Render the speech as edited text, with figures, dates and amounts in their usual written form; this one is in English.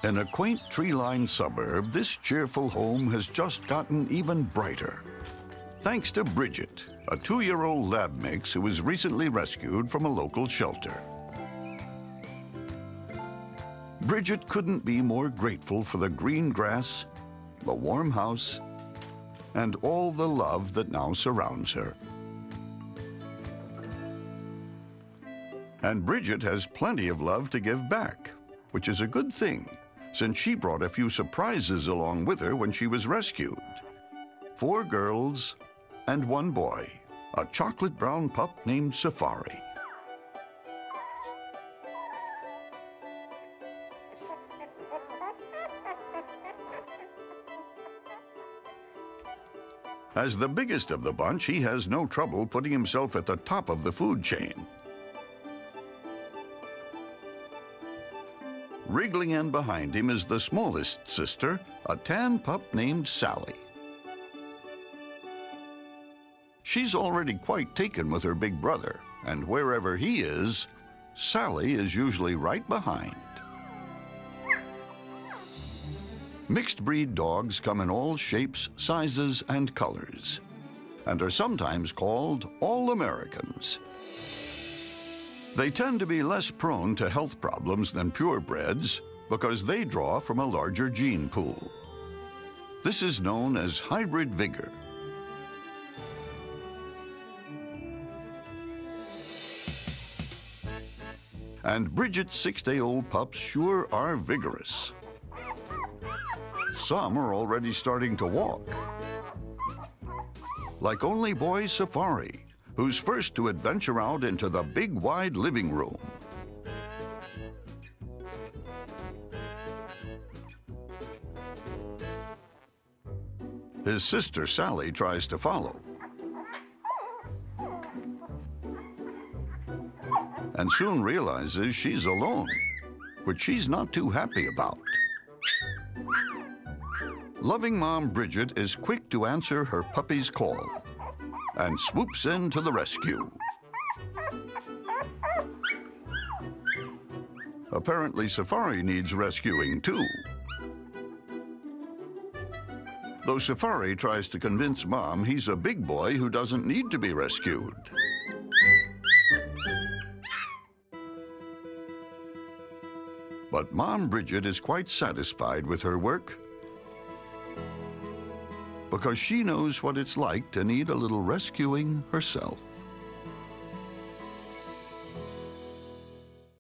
In a quaint tree-lined suburb, this cheerful home has just gotten even brighter. Thanks to Bridget, a 2-year-old lab mix who was recently rescued from a local shelter. Bridget couldn't be more grateful for the green grass, the warm house, and all the love that now surrounds her. And Bridget has plenty of love to give back, which is a good thing, since she brought a few surprises along with her when she was rescued. 4 girls and 1 boy, a chocolate brown pup named Safari. As the biggest of the bunch, he has no trouble putting himself at the top of the food chain. Wriggling in behind him is the smallest sister, a tan pup named Sally. She's already quite taken with her big brother, and wherever he is, Sally is usually right behind. Mixed breed dogs come in all shapes, sizes, and colors, and are sometimes called All-Americans. They tend to be less prone to health problems than purebreds because they draw from a larger gene pool. This is known as hybrid vigor. And Bridget's 6-day-old pups sure are vigorous. Some are already starting to walk. Like only boy Safari, who's first to adventure out into the big, wide living room. His sister Sally tries to follow, and soon realizes she's alone, which she's not too happy about. Loving mom Bridget is quick to answer her puppy's call and swoops in to the rescue. Apparently, Safari needs rescuing too. Though Safari tries to convince Mom he's a big boy who doesn't need to be rescued. But Mom Bridget is quite satisfied with her work because she knows what it's like to need a little rescuing herself.